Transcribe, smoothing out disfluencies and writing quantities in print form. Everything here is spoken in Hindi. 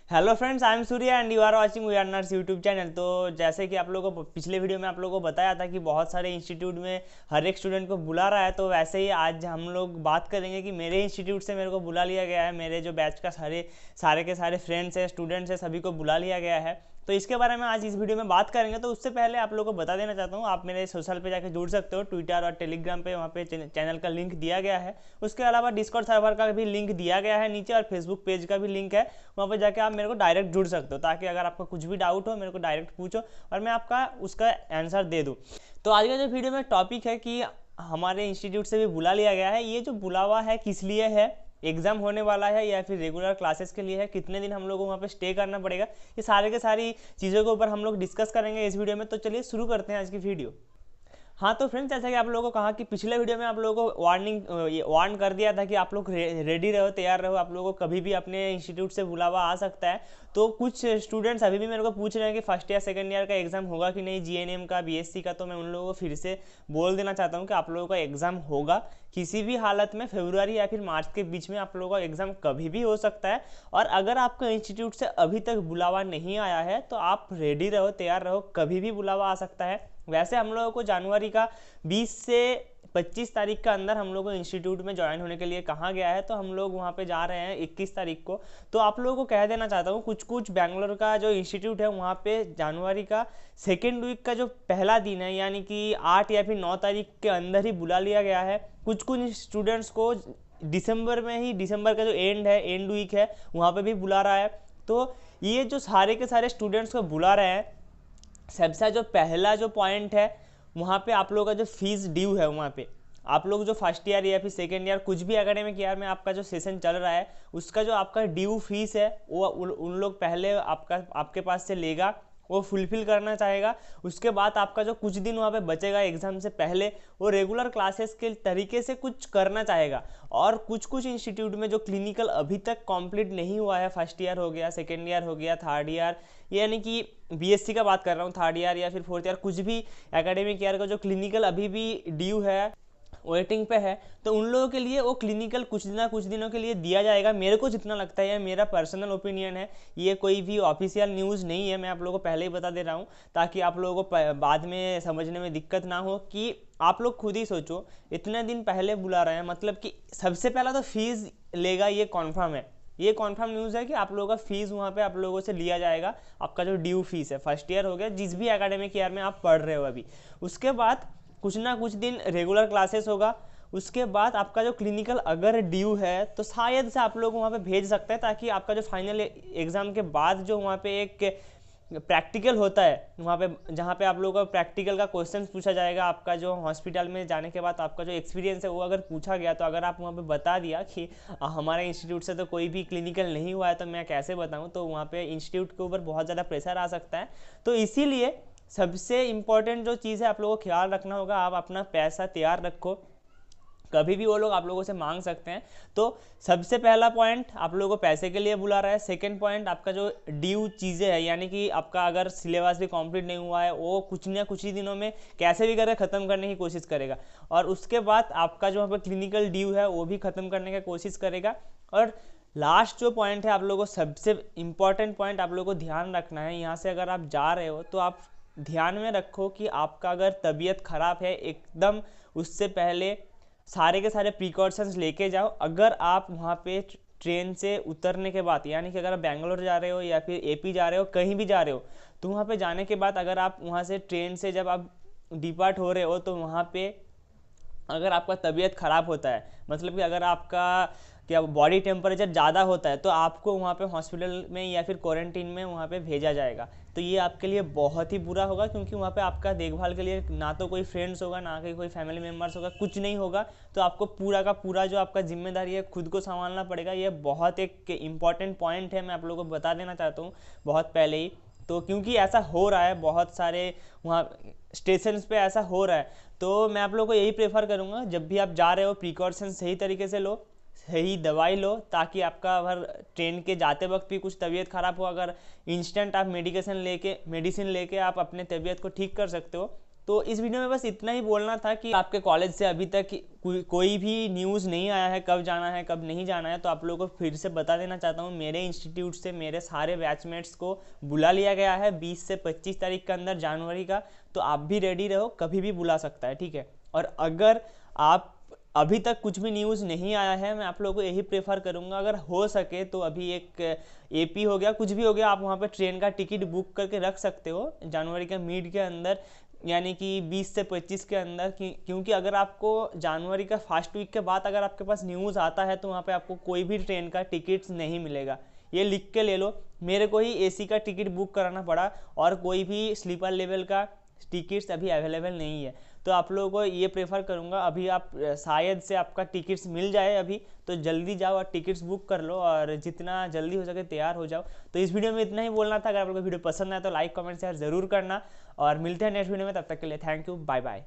Hello friends, I am Surya and you are watching we are nurse YouTube channel. तो जैसे कि आप लोगों को पिछले वीडियो में आप लोगों को बताया था कि बहुत सारे इंस्टीट्यूट में हर एक स्टूडेंट को बुला रहा है, तो वैसे ही आज हम लोग बात करेंगे कि मेरे इंस्टीट्यूट से मेरे को बुला लिया गया है। मेरे जो बैच का सारे के सारे फ्रेंड्स हैं, स्टूडेंट्स हैं, सभी को बुला लिया गया है। तो इसके बारे में आज इस वीडियो में बात करेंगे। तो उससे पहले आप लोगों को बता देना चाहता हूँ, आप मेरे सोशल पे जाकर जुड़ सकते हो, ट्विटर और टेलीग्राम पे, वहाँ पे चैनल का लिंक दिया गया है। उसके अलावा डिस्कॉर्ड सर्वर का भी लिंक दिया गया है नीचे, और फेसबुक पेज का भी लिंक है, वहाँ पर जाके आप मेरे को डायरेक्ट जुड़ सकते हो, ताकि अगर आपका कुछ भी डाउट हो मेरे को डायरेक्ट पूछो और मैं आपका उसका आंसर दे दूँ। तो आज का जो वीडियो में टॉपिक है कि हमारे इंस्टीट्यूट से भी बुला लिया गया है। ये जो बुलावा है किस लिए है, एग्जाम होने वाला है या फिर रेगुलर क्लासेस के लिए है, कितने दिन हम लोग को वहाँ पे स्टे करना पड़ेगा, ये सारे के सारी चीज़ों के ऊपर हम लोग डिस्कस करेंगे इस वीडियो में। तो चलिए शुरू करते हैं आज की वीडियो। हाँ तो फ्रेंड्स, जैसा कि आप लोगों को कहा कि पिछले वीडियो में आप लोगों को वार्न कर दिया था कि आप लोग रेडी रहो, तैयार रहो, आप लोगों को कभी भी अपने इंस्टीट्यूट से बुलावा आ सकता है। तो कुछ स्टूडेंट्स अभी भी मेरे को पूछ रहे हैं कि फर्स्ट ईयर सेकंड ईयर का एग्जाम होगा कि नहीं, जीएनएम का, बीएससी का। तो मैं उन लोगों को फिर से बोल देना चाहता हूँ कि आप लोगों का एग्जाम होगा किसी भी हालत में, फरवरी या फिर मार्च के बीच में आप लोगों का एग्जाम कभी भी हो सकता है। और अगर आपका इंस्टीट्यूट से अभी तक बुलावा नहीं आया है तो आप रेडी रहो, तैयार रहो, कभी भी बुलावा आ सकता है। वैसे हम लोगों को जनवरी का 20 से 25 तारीख का अंदर हम लोग को इंस्टीट्यूट में ज्वाइन होने के लिए कहा गया है। तो हम लोग वहाँ पे जा रहे हैं 21 तारीख को। तो आप लोगों को कह देना चाहता हूँ, कुछ बैंगलोर का जो इंस्टीट्यूट है वहाँ पे जनवरी का सेकेंड वीक का जो पहला दिन है, यानी कि 8 या फिर 9 तारीख के अंदर ही बुला लिया गया है। कुछ स्टूडेंट्स को दिसंबर में ही, दिसंबर का जो एंड वीक है वहाँ पर भी बुला रहा है। तो ये जो सारे के सारे स्टूडेंट्स को बुला रहे हैं, सबसे जो पहला जो पॉइंट है, वहाँ पे आप लोगों का जो फीस ड्यू है, वहाँ पे आप लोग जो फर्स्ट ईयर या फिर सेकेंड ईयर कुछ भी एकेडमिक ईयर में आपका जो सेशन चल रहा है, उसका जो आपका ड्यू फीस है वो उन लोग पहले आपके पास से लेगा, वो फुलफिल करना चाहेगा। उसके बाद आपका जो कुछ दिन वहाँ पे बचेगा एग्जाम से पहले, वो रेगुलर क्लासेस के तरीके से कुछ करना चाहेगा। और कुछ इंस्टीट्यूट में जो क्लिनिकल अभी तक कंप्लीट नहीं हुआ है, फर्स्ट ईयर हो गया, सेकेंड ईयर हो गया, थर्ड ईयर, यानी कि बीएससी का बात कर रहा हूँ, थर्ड ईयर या फिर फोर्थ ईयर, कुछ भी एकेडमिक ईयर का जो क्लिनिकल अभी भी ड्यू है, वेटिंग पे है, तो उन लोगों के लिए वो क्लिनिकल कुछ दिनों के लिए दिया जाएगा। मेरे को जितना लगता है, मेरा पर्सनल ओपिनियन है, ये कोई भी ऑफिशियल न्यूज़ नहीं है, मैं आप लोगों को पहले ही बता दे रहा हूँ, ताकि आप लोगों को बाद में समझने में दिक्कत ना हो। कि आप लोग खुद ही सोचो, इतने दिन पहले बुला रहे हैं, मतलब कि सबसे पहला तो फीस लेगा, ये कॉन्फर्म है, ये कॉन्फर्म न्यूज़ है कि आप लोगों का फीस वहाँ पे आप लोगों से लिया जाएगा। आपका जो ड्यू फीस है, फर्स्ट ईयर हो गया, जिस भी एकेडमिक ईयर में आप पढ़ रहे हो अभी, उसके बाद कुछ ना कुछ दिन रेगुलर क्लासेस होगा। उसके बाद आपका जो क्लिनिकल अगर ड्यू है तो शायद से आप लोग वहाँ पे भेज सकते हैं, ताकि आपका जो फाइनल एग्ज़ाम के बाद जो वहाँ पे एक प्रैक्टिकल होता है, वहाँ पे जहाँ पे आप लोगों का प्रैक्टिकल का क्वेश्चन पूछा जाएगा, आपका जो हॉस्पिटल में जाने के बाद आपका जो एक्सपीरियंस है वो अगर पूछा गया, तो अगर आप वहाँ पे बता दिया कि हमारे इंस्टीट्यूट से तो कोई भी क्लिनिकल नहीं हुआ है, तो मैं कैसे बताऊँ, तो वहाँ पे इंस्टीट्यूट के ऊपर बहुत ज़्यादा प्रेशर आ सकता है। तो इसीलिए सबसे इम्पॉर्टेंट जो चीज़ है आप लोगों को ख्याल रखना होगा, आप अपना पैसा तैयार रखो, कभी भी वो लोग आप लोगों से मांग सकते हैं। तो सबसे पहला पॉइंट, आप लोगों को पैसे के लिए बुला रहा है। सेकंड पॉइंट, आपका जो ड्यू चीज़ें है, यानी कि आपका अगर सिलेबस भी कंप्लीट नहीं हुआ है, वो कुछ ना कुछ ही दिनों में कैसे भी करके ख़त्म करने की कोशिश करेगा। और उसके बाद आपका जो वहाँ पर क्लिनिकल ड्यू है वो भी ख़त्म करने की कोशिश करेगा। और लास्ट जो पॉइंट है, आप लोगों को सबसे इम्पॉर्टेंट पॉइंट आप लोगों को ध्यान रखना है, यहाँ से अगर आप जा रहे हो तो आप ध्यान में रखो कि आपका अगर तबीयत ख़राब है, एकदम उससे पहले सारे के सारे प्रिकॉशंस लेके जाओ। अगर आप वहाँ पे ट्रेन से उतरने के बाद, यानी कि अगर आप बैंगलोर जा रहे हो या फिर एपी जा रहे हो, कहीं भी जा रहे हो, तो वहाँ पे जाने के बाद अगर आप वहाँ से ट्रेन से जब आप डिपार्ट हो रहे हो, तो वहाँ पे अगर आपका तबीयत ख़राब होता है, मतलब कि अगर आपका क्या बॉडी टेम्परेचर ज़्यादा होता है, तो आपको वहाँ पे हॉस्पिटल में या फिर क्वारंटीन में वहाँ पे भेजा जाएगा। तो ये आपके लिए बहुत ही बुरा होगा, क्योंकि वहाँ पे आपका देखभाल के लिए ना तो कोई फ्रेंड्स होगा, ना कि कोई फैमिली मेम्बर्स होगा, कुछ नहीं होगा। तो आपको पूरा का पूरा जो आपका जिम्मेदारी है खुद को संभालना पड़ेगा। ये बहुत एक इंपॉर्टेंट पॉइंट है, मैं आप लोगों को बता देना चाहता हूँ बहुत पहले ही। तो क्योंकि ऐसा हो रहा है, बहुत सारे वहाँ स्टेशंस पे ऐसा हो रहा है, तो मैं आप लोगों को यही प्रेफर करूँगा, जब भी आप जा रहे हो प्रिकॉशन सही तरीके से लो, सही दवाई लो, ताकि आपका अगर ट्रेन के जाते वक्त भी कुछ तबीयत ख़राब हो, अगर इंस्टेंट आप मेडिसिन लेके आप अपने तबीयत को ठीक कर सकते हो, तो इस वीडियो में बस इतना ही बोलना था कि आपके कॉलेज से अभी तक कोई भी न्यूज़ नहीं आया है कब जाना है कब नहीं जाना है, तो आप लोगों को फिर से बता देना चाहता हूँ, मेरे इंस्टीट्यूट से मेरे सारे बैचमेट्स को बुला लिया गया है 20 से 25 तारीख के अंदर जनवरी का। तो आप भी रेडी रहो, कभी भी बुला सकता है, ठीक है। और अगर आप अभी तक कुछ भी न्यूज़ नहीं आया है, मैं आप लोगों को यही प्रेफर करूंगा, अगर हो सके तो अभी एक एपी हो गया कुछ भी हो गया, आप वहाँ पे ट्रेन का टिकट बुक करके रख सकते हो जनवरी के मिड के अंदर, यानी कि 20 से 25 के अंदर क्योंकि अगर आपको जनवरी का फर्स्ट वीक के बाद अगर आपके पास न्यूज़ आता है तो वहाँ पे आपको कोई भी ट्रेन का टिकट नहीं मिलेगा। ये लिख के ले लो, मेरे को ही एसी का टिकट बुक कराना पड़ा और कोई भी स्लीपर लेवल का टिकट्स अभी अवेलेबल नहीं है। तो आप लोगों को ये प्रेफर करूँगा, अभी आप शायद से आपका टिकट्स मिल जाए अभी, तो जल्दी जाओ और टिकट्स बुक कर लो और जितना जल्दी हो सके तैयार हो जाओ। तो इस वीडियो में इतना ही बोलना था। अगर आप लोगों को वीडियो पसंद आए तो लाइक कमेंट शेयर जरूर करना और मिलते हैं नेक्स्ट वीडियो में, तब तक के लिए थैंक यू, बाय बाय।